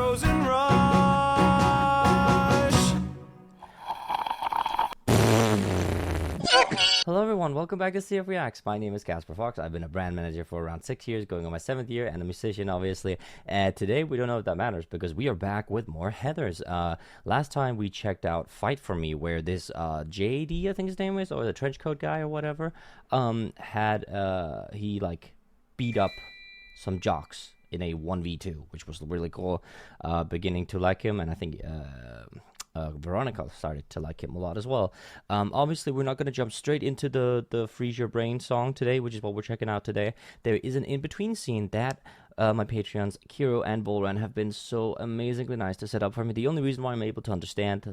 frozen rush. Hello everyone, welcome back to CF Reacts. My name is Casper Fox. I've been a brand manager for around 6 years, going on my 7th year, and a musician obviously. And today we don't know if that matters because we are back with more Heathers. Last time we checked out Fight For Me, where this JD, I think his name is, or the trench coat guy or whatever, he like beat up some jocks in a 1v2, which was really cool. Beginning to like him, and I think Veronica started to like him a lot as well. Obviously, we're not going to jump straight into the Freeze Your Brain song today, which is what we're checking out today. There is an in-between scene that my Patreons, Kiro and Bolran, have been so amazingly nice to set up for me. The only reason why I'm able to understand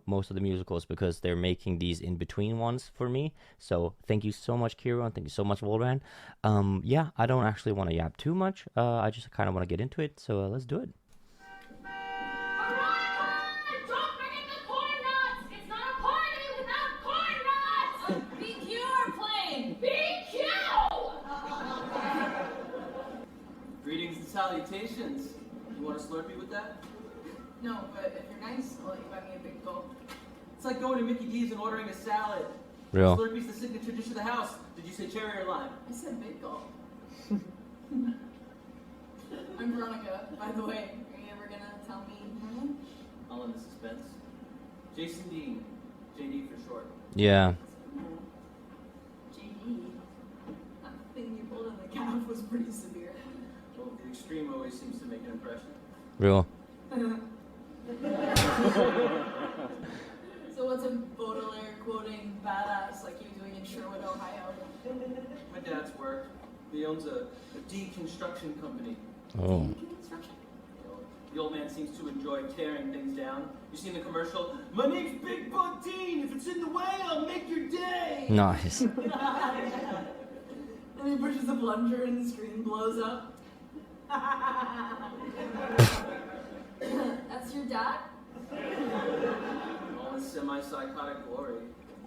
most of the musicals is because they're making these in-between ones for me. So thank you so much, Kiro, and thank you so much, Bolran. Yeah, I don't actually want to yap too much. I just kind of want to get into it, so let's do it. Greetings and salutations. You want a Slurpee with that? No, but if you're nice, I'll let you buy me a big gulp. It's like going to Mickey D's and ordering a salad. Real. Slurpee's the signature dish of the house. Did you say cherry or lime? I said big gulp. I'm Veronica, by the way. Are you ever gonna tell me her name? All in the suspense. Jason Dean. JD for short. Yeah. JD. That thing you pulled in the calf was pretty severe. Well, the extreme always seems to make an impression. Real. So what's a Baudelaire quoting badass like you doing in Sherwood, Ohio? My dad's work. He owns a deconstruction company. Oh. Construction? The old man seems to enjoy tearing things down. You seen the commercial? My name's Big Bug Dean. If it's in the way, I'll make your day. Nice. And he pushes a plunger and the screen blows up. That's your dad? All in semi-psychotic glory.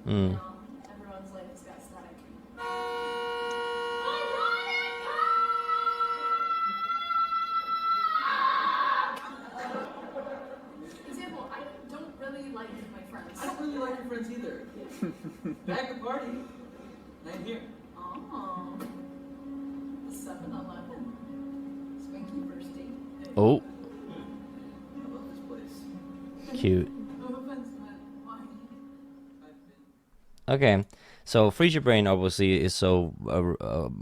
Mm. No, everyone's life has got static. Example, I don't really like my friends. I don't really like your friends either. Back to party. I'm here. Oh, the 7-Eleven. Spanky first date. Oh, I love this place. cute. No offense, but why? Okay, so Freeze Your Brain obviously is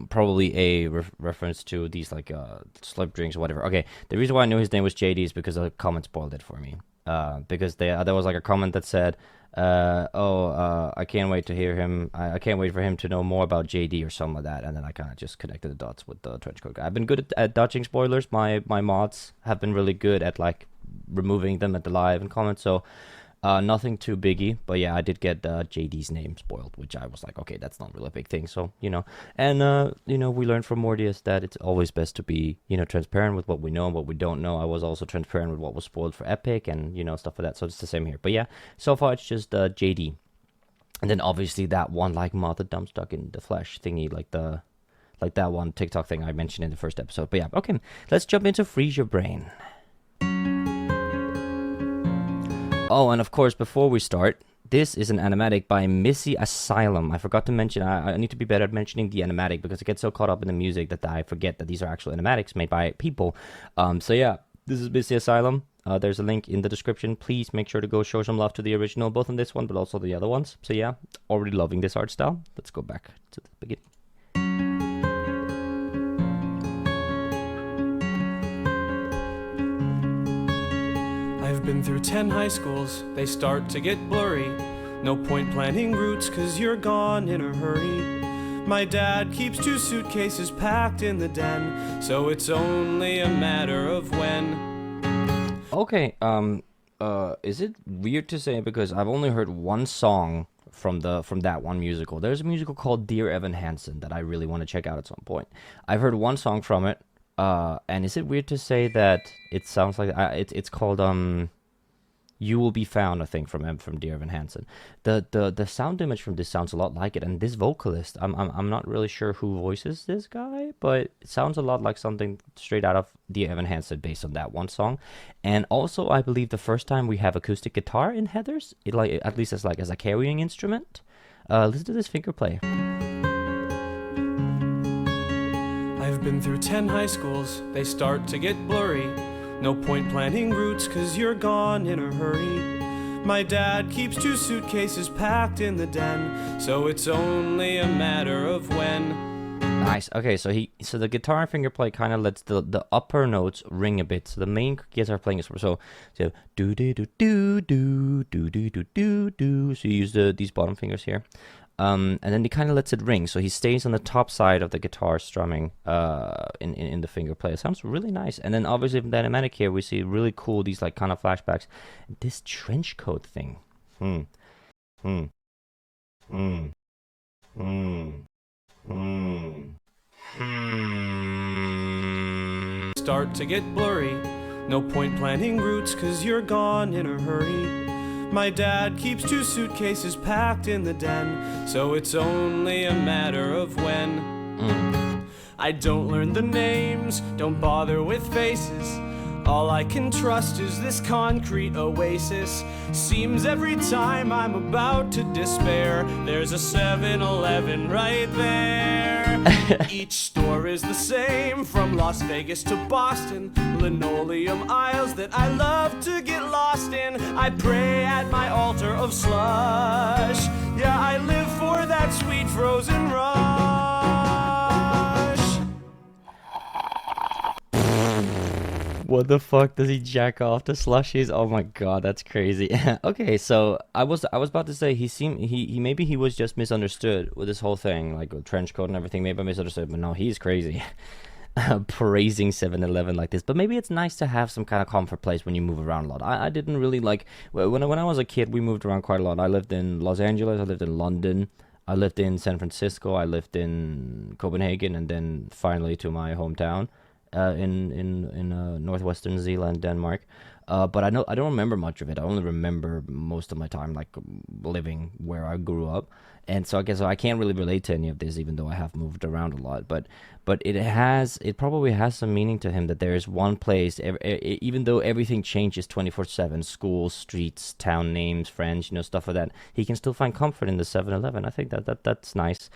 probably a reference to these like slurp drinks or whatever. Okay, the reason why I knew his name was JD is because a comment spoiled it for me. Because there was like a comment that said, I can't wait to hear him. I can't wait for him to know more about JD or something like that. And then I kind of just connected the dots with the trench coat guy. I've been good at dodging spoilers. My mods have been really good at like removing them at the live and comments. So nothing too biggie, but yeah, I did get JD's name spoiled, which I was like, okay, that's not really a big thing. So and we learned from Mortius that it's always best to be transparent with what we know and what we don't know. I was also transparent with what was spoiled for Epic and stuff like that. So it's the same here. But yeah, so far it's just JD, and then obviously that one like Martha Dumpstuck in the Flesh thingy, like that one TikTok thing I mentioned in the first episode. But yeah, okay, let's jump into Freeze Your Brain. Oh, and of course, before we start, this is an animatic by Missy Asylum. I forgot to mention, I need to be better at mentioning the animatic because I get so caught up in the music that I forget that these are actual animatics made by people. So yeah, this is Missy Asylum. There's a link in the description. Please make sure to go show some love to the original, both on this one, but also the other ones. So yeah, already loving this art style. Let's go back to the beginning. I've been through 10 high schools, they start to get blurry. No point planning routes, cause you're gone in a hurry. My dad keeps 2 suitcases packed in the den, so it's only a matter of when. Okay, is it weird to say, because I've only heard one song from that one musical. There's a musical called Dear Evan Hansen that I really want to check out at some point. I've heard one song from it. And is it weird to say that it sounds like it's called You Will Be Found, I think, from Dear Evan Hansen. The sound image from this sounds a lot like it, and this vocalist, I'm not really sure who voices this guy, but it sounds a lot like something straight out of Dear Evan Hansen based on that one song. And also, I believe the first time we have acoustic guitar in Heathers, it like at least as a carrying instrument. Listen to this finger play. I've been through 10 high schools, they start to get blurry. No point planning routes, cause you're gone in a hurry. My dad keeps 2 suitcases packed in the den, so it's only a matter of when. Nice. Okay, so the guitar finger play kind of lets the upper notes ring a bit. So the main guitar playing is so do do do do do do do do do do. So you use these bottom fingers here. And then he kind of lets it ring, so he stays on the top side of the guitar strumming in the finger play. It sounds really nice. And then obviously from the animatic here, we see really cool, these like kind of flashbacks. This trench coat thing. Start to get blurry. No point planning routes, cause you're gone in a hurry. My dad keeps 2 suitcases packed in the den, so it's only a matter of when. I don't learn the names, don't bother with faces. All I can trust is this concrete oasis. Seems every time I'm about to despair, there's a 7-Eleven right there. Each store is the same, from Las Vegas to Boston. Linoleum aisles that I love to get lost in. I pray at my altar of slush. Yeah, I live for that sweet frozen rush. What the fuck does he jack off to slushies? Oh my god, that's crazy. Okay, so I was about to say he maybe he was just misunderstood with this whole thing, like with trench coat and everything. Maybe I misunderstood, but no, he's crazy. Praising 7-Eleven like this. But maybe it's nice to have some kind of comfort place when you move around a lot. I didn't really like when I was a kid. We moved around quite a lot. I lived in Los Angeles. I lived in London. I lived in San Francisco. I lived in Copenhagen, and then finally to my hometown. In northwestern Zealand, Denmark, but I don't remember much of it. I only remember most of my time like living where I grew up, and so I guess I can't really relate to any of this, even though I have moved around a lot. But it probably has some meaning to him that there is one place, even though everything changes 24/7, schools, streets, town names, friends, stuff like that. He can still find comfort in the 7-Eleven. I think that's nice.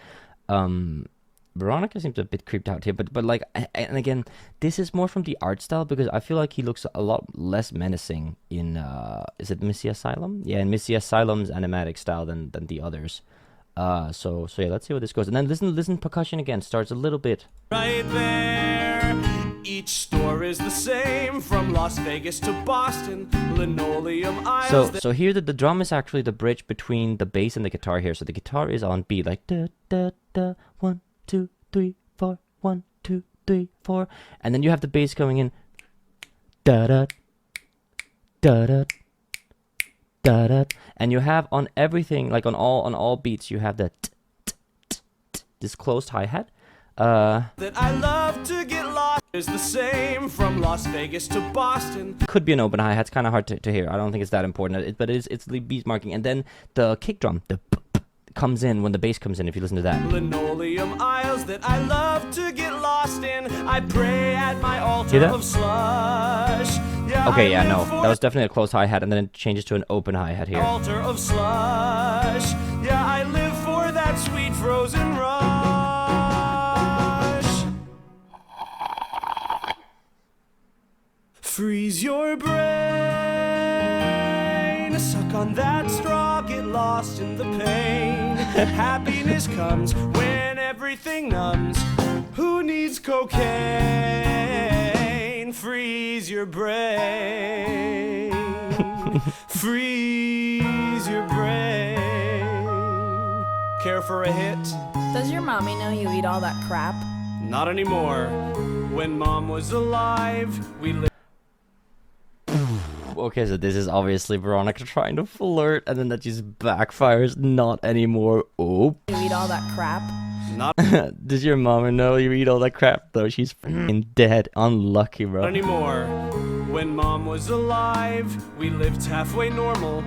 Veronica seems a bit creeped out here, but like, and again, this is more from the art style, because I feel like he looks a lot less menacing in is it Missy Asylum? Yeah, in Missy Asylum's animatic style than the others. So yeah, let's see where this goes. And then listen, percussion again starts a little bit. Right there. Each store is the same, from Las Vegas to Boston. Linoleum aisles. So here the drum is actually the bridge between the bass and the guitar here. So the guitar is on beat, like da da da 1 2 3 4 1 2 3 4, and then you have the bass going in da da da da da da, and you have on everything, like on all beats, you have the this closed hi-hat. That I love to get lost is the same, from Las Vegas to Boston. Could be an open hi-hat. It's kind of hard to hear. I don't think it's that important, but it's the beat marking, and then the kick drum, the comes in when the bass comes in, if you listen to that. Linoleum aisles that I love to get lost in. I pray at my altar of slush. Yeah, okay, yeah, no, that was definitely a closed hi-hat, and then it changes to an open hi-hat here. Altar of slush. Yeah, I live for that sweet frozen rush. Freeze your brain, suck on that straw, get lost in the pain. Happiness comes when everything numbs. Who needs cocaine? Freeze your brain. Freeze your brain. Care for a hit? Does your mommy know you eat all that crap? Not anymore. When mom was alive, we lived. Okay, so this is obviously Veronica trying to flirt, and then that just backfires. Not anymore. Oh. You eat all that crap? Not Does your mama know you eat all that crap, though? She's f***ing dead. Unlucky, bro. anymore. When mom was alive, we lived halfway normal.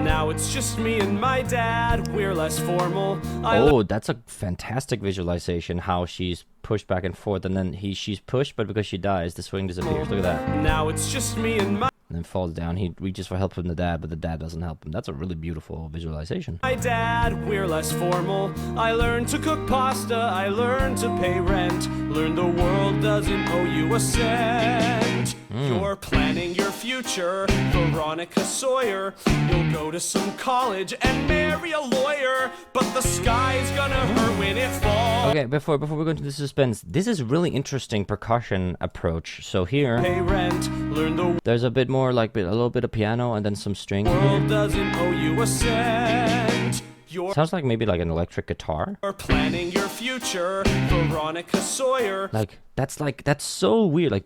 Now it's just me and my dad, we're less formal. Oh, that's a fantastic visualization, how she's pushed back and forth, and then she's pushed, but because she dies, the swing disappears. Look at that. Now it's just me and my And then falls down. He reaches for help from the dad, but the dad doesn't help him. That's a really beautiful visualization. dad, we're less formal. I learned to cook pasta, I learned to pay rent. Learned the world doesn't owe you a cent. You're planning your future, Veronica Sawyer. You'll go to some college and marry a lawyer, but the sky's gonna hurt when it falls. Okay, before we go into the suspense, this is really interesting percussion approach. So here, Pay rent, learn the there's a bit more like a little bit of piano and then some strings world here. doesn't owe you a cent. You're Sounds like maybe like an electric guitar. planning your future, Veronica Sawyer. That's so weird. Like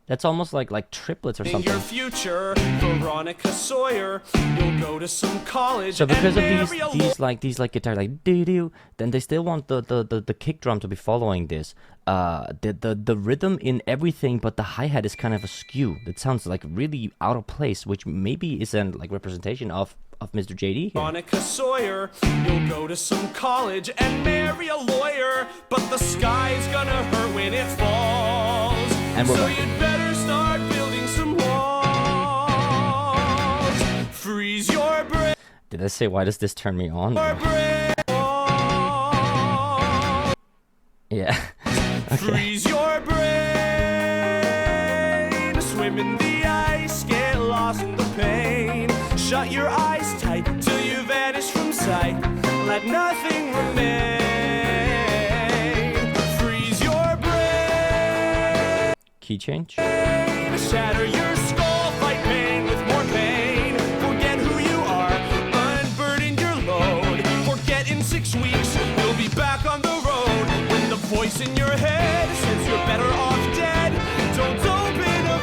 that's almost like triplets or In something. your future, Veronica Sawyer. You'll go to some college. So because and of marry a these guitar like doo doo, then they still want the kick drum to be following this. The rhythm in everything, but the hi hat is kind of askew. It sounds like really out of place, which maybe isn't like representation of Mr. JD here. Veronica Sawyer, you'll go to some college and marry a lawyer, but the sky's gonna hurt when it falls. And we're so back. you'd better start building some walls. Freeze your brain, Did I say why does this turn me on? Yeah. Okay. Freeze your brain. Swim in the ice, get lost in the pain. Shut your eyes tight till you vanish from sight. Let nothing remain. Freeze your brain. Key change. Shatter your skull, fight pain with more pain. Forget who you are, unburden your load. Forget in 6 weeks, you'll be back on the road. When the voice in your head says you're better off dead, don't open a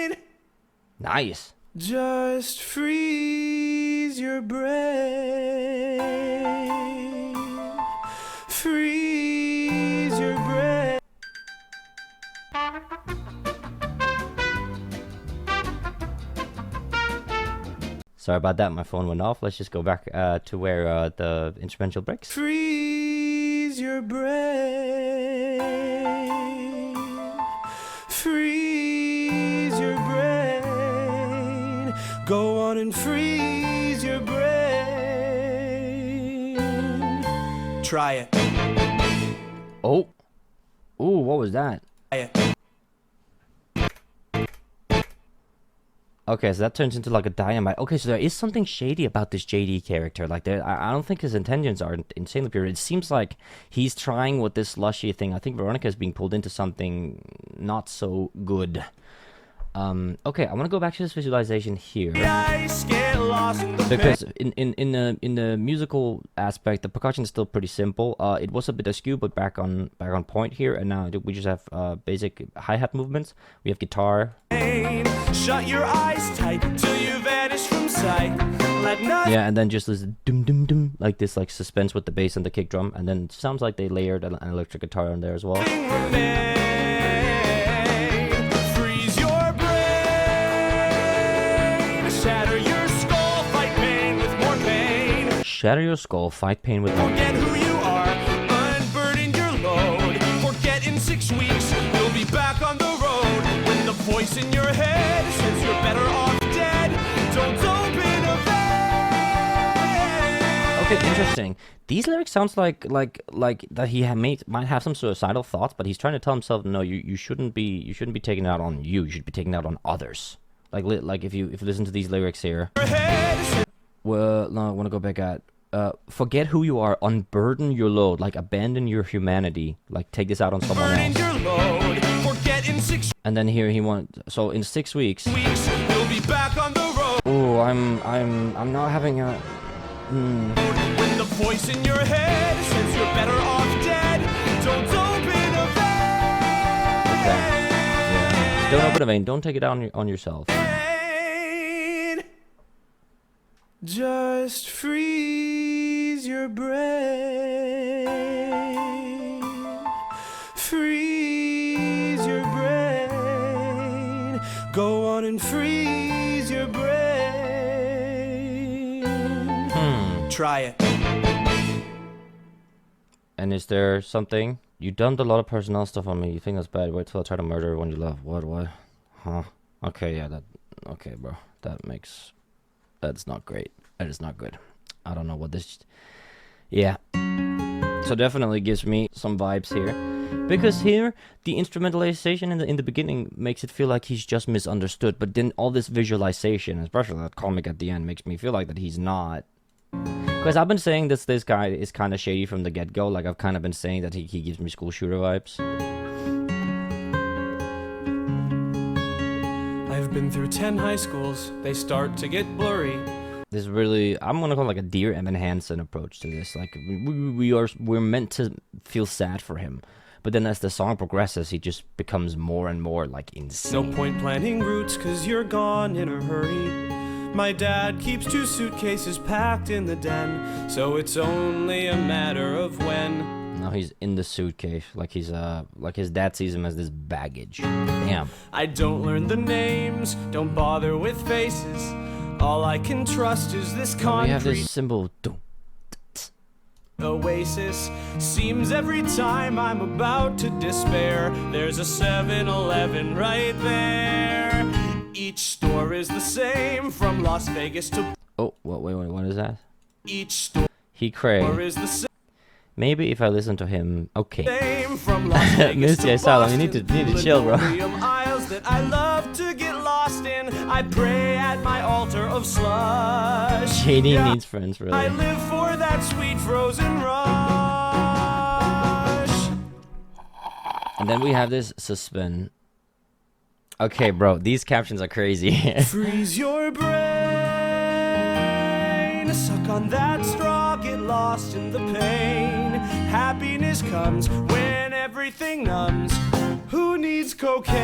vein. Nice. Just freeze your brain. Freeze your brain. Sorry about that. My phone went off. Let's just go back to where the instrumental breaks. Freeze your brain. Freeze your brain. Go on and freeze your brain. Try it. Oh. Ooh, what was that? Try it. Okay, so that turns into like a dynamite. Okay, so there is something shady about this JD character. Like, I don't think his intentions are insanely pure. It seems like he's trying with this slushy thing. I think Veronica is being pulled into something not so good. Okay, I want to go back to this visualization here. Ice, get lost in the Because in the musical aspect, the percussion is still pretty simple. It was a bit askew, but back on point here. And now we just have basic hi-hat movements. We have guitar. pain. Shut your eyes tight till you vanish from sight. Let nothing Yeah, and then just this dum dum dum, like this, like suspense with the bass and the kick drum, and then it sounds like they layered an electric guitar on there as well. remain. Freeze your brain. Shatter your skull, fight pain with more pain. Shatter your skull, fight pain with more. Forget who you are, unburden your load. Forget in 6 weeks, you'll be back on the road. When the voice in your head says you're better off dead, don't open a vein. Okay, interesting. These lyrics sounds like that he might have some suicidal thoughts, but he's trying to tell himself, no, you shouldn't be taking it out on you. You should be taking it out on others. Like if you listen to these lyrics here. Your head says Well, no, I want to go back at. Forget who you are, unburden your load, like abandon your humanity, like take this out on someone burden else. your load. Forget in 6 And then here he so in 6 weeks. weeks, you'll be back on the road. Oh, I'm not having a. When the voice in your head says you're better off dead, don't open a Okay. Yeah. Don't open a vein. Don't take it out on yourself. vein. Just freeze your brain. and freeze your brain. Try it. And is there something? You dumped a lot of personnel stuff on me. You think that's bad? Wait till I try to murder everyone you love. What? Huh? Okay, yeah, okay, bro. That's not great. That is not good. I don't know what this... Yeah. So definitely gives me some vibes here. Because here, the instrumentalization in the beginning makes it feel like he's just misunderstood. But then all this visualization, especially that comic at the end, makes me feel like that he's not. Because I've been saying this guy is kind of shady from the get-go. Like, I've kind of been saying that he gives me school shooter vibes. I've been through 10 high schools. They start to get blurry. This is really, I'm gonna call it like a Dear Evan Hansen approach to this. Like, we're meant to feel sad for him. But then as the song progresses, he just becomes more and more, like, insane. No point planning routes, cause you're gone in a hurry. My dad keeps 2 suitcases packed in the den, so it's only a matter of when. Now he's in the suitcase, like he's like his dad sees him as this baggage. Damn. I don't learn the names, don't bother with faces. All I can trust is this concrete. We have this symbol. Oasis. Seems every time I'm about to despair, there's a 7-Eleven right there. Each store is the same, from Las Vegas to... Oh, wait, what is that? Each store is the same. Maybe if I listen to him, okay. From Las Vegas Missy Asylum, you need to chill, bro. Aisles that I love to get lost in. I pray at my altar of slush. JD needs friends, really. I live for that sweet frozen rush. And then we have this suspend. Okay, bro, these captions are crazy. Freeze your brain. Suck on that straw, get lost in the pain. Happiness comes when everything numbs. Who needs cocaine?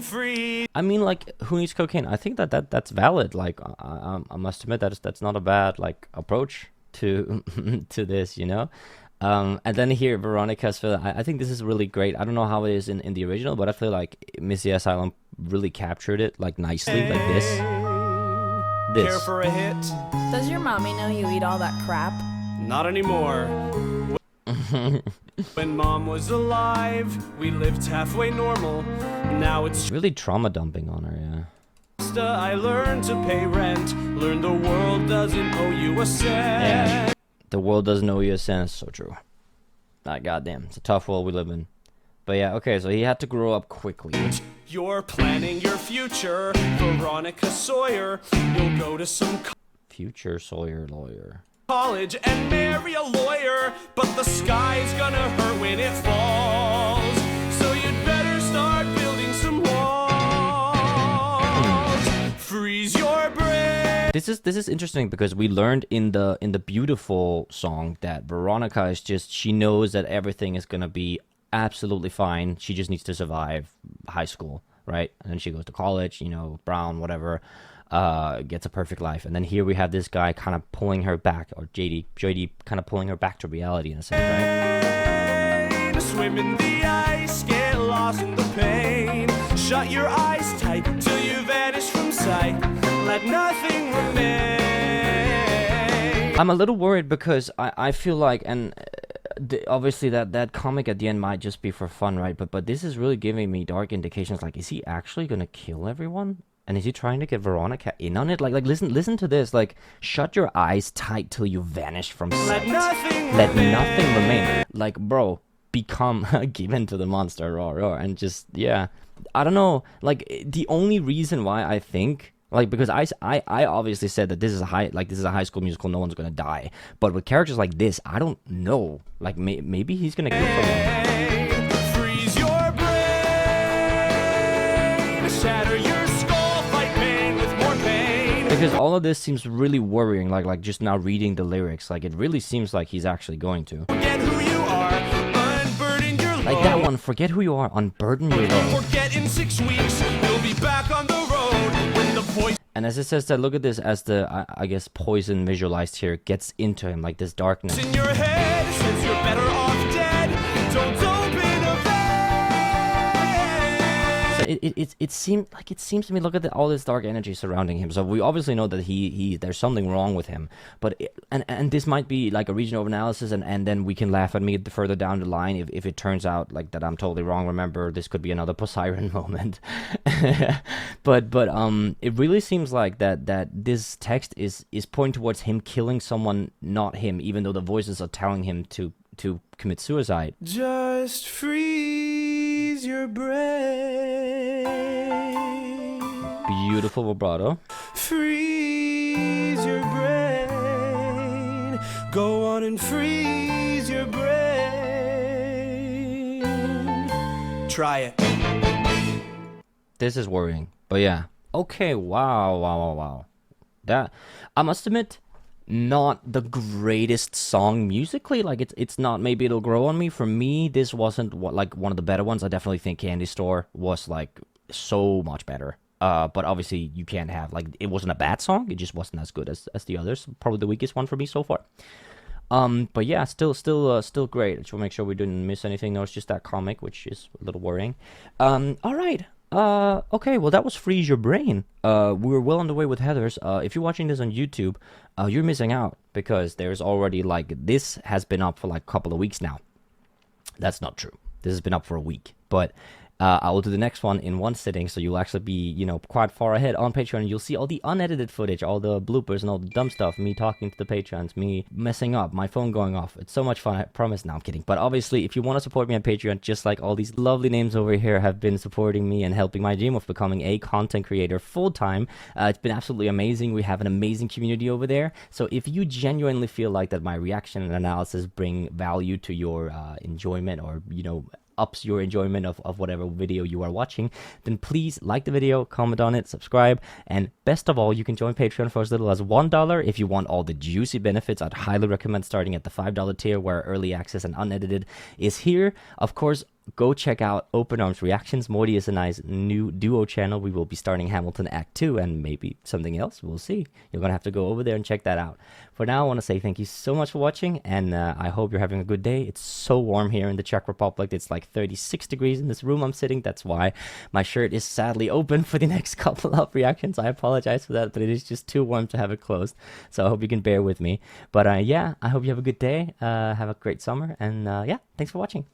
Freeze. I mean, like, who needs cocaine? I think that's valid. Like, I must admit that's not a bad, like, approach to to this, you know. And then here, Veronica's feel. I think this is really great. I don't know how it is in the original, but I feel like Missy Asylum really captured it, like, nicely, like this. Care for a hit? Does your mommy know you eat all that crap? Not anymore. When mom was alive, we lived halfway normal. Now it's really trauma dumping on her, yeah. I learned to pay rent. Learned the world doesn't owe you a cent. Yeah. The world doesn't owe you a cent. So true. Goddamn, it's a tough world we live in. But yeah, okay, so he had to grow up quickly. You're planning your future, Veronica Sawyer. You'll go to some future Sawyer lawyer. College and marry a lawyer, but the sky's gonna hurt when it falls. So you'd better start building some walls. Freeze your brain. This is interesting because we learned in the Beautiful song that Veronica is just, she knows that everything is gonna be absolutely fine. She just needs to survive high school, right? And then she goes to college, you know, Brown, whatever. Gets a perfect life. And then here we have this guy kind of pulling her back, or JD kind of pulling her back to reality in a sense, right? Swim in the ice, get lost in the pain. Shut your eyes tight till you vanish from sight. Let nothing remain. I'm a little worried because I feel like, and obviously that comic at the end might just be for fun, right? But this is really giving me dark indications. Like, is he actually gonna kill everyone? And is he trying to get Veronica in on it? Like listen to this. Like, shut your eyes tight till you vanish from sight. Let nothing remain. Like, bro, become given to the monster, raw, and just, yeah. I don't know. Like, the only reason why I think, like, because I obviously said that this is a High School Musical, no one's gonna die. But with characters like this, I don't know. Like, maybe he's gonna kill someone. Freeze your brain, shatter your. Because all of this seems really worrying, like just now reading the lyrics, like it really seems like he's actually going to. Forget who you are, unburden your load. Like that one, forget who you are, unburden your load. Forget in 6 weeks, you'll be back on the road when the voice. And as it says that, look at this, as the, I guess, poison visualized here gets into him, like this darkness. In your head says you're better off dead. Don't open a it seems to me. Look at all this dark energy surrounding him. So we obviously know that he there's something wrong with him. But and this might be like a region of analysis, and then we can laugh at me further down the line if it turns out like that I'm totally wrong. Remember, this could be another Poseidon moment. but it really seems like that this text is pointing towards him killing someone, not him, even though the voices are telling him to commit suicide. Just freeze your brain. Beautiful vibrato. Freeze your brain. Go on and freeze your brain. Try it. This is worrying, but yeah. Okay, wow. That, I must admit, not the greatest song musically. Like it's not. Maybe it'll grow on me. For me, this wasn't like one of the better ones. I definitely think Candy Store was like so much better. But obviously you can't have like, it wasn't a bad song. It just wasn't as good as the others. Probably the weakest one for me so far. But yeah, still great. I just want to make sure we didn't miss anything. No, it's just that comic, which is a little worrying. All right. Okay, well, that was Freeze Your Brain. We were well on the way with Heathers. If you're watching this on YouTube, you're missing out, because there's already, like, this has been up for, like, a couple of weeks now. That's not true. This has been up for a week. But I will do the next one in one sitting, so you'll actually be, you know, quite far ahead on Patreon. You'll see all the unedited footage, all the bloopers and all the dumb stuff, me talking to the patrons, me messing up, my phone going off. It's so much fun, I promise. No, I'm kidding. But obviously, if you want to support me on Patreon, just like all these lovely names over here have been supporting me and helping my dream of becoming a content creator full-time, it's been absolutely amazing. We have an amazing community over there. So if you genuinely feel like that my reaction and analysis bring value to your enjoyment, or, you know, ups your enjoyment of whatever video you are watching, then please like the video, comment on it, subscribe, and best of all, you can join Patreon for as little as $1 if you want all the juicy benefits. I'd highly recommend starting at the $5 tier, where early access and unedited is here. Of course, go check out Open Arms Reactions, Mortius and I's new duo channel. We will be starting Hamilton Act 2 and maybe something else. We'll see. You're going to have to go over there and check that out. For now, I want to say thank you so much for watching, and I hope you're having a good day. It's so warm here in the Czech Republic. It's like 36 degrees in this room I'm sitting. That's why my shirt is sadly open for the next couple of reactions. I apologize for that, but it is just too warm to have it closed. So I hope you can bear with me. But yeah, I hope you have a good day. Have a great summer, and yeah, thanks for watching.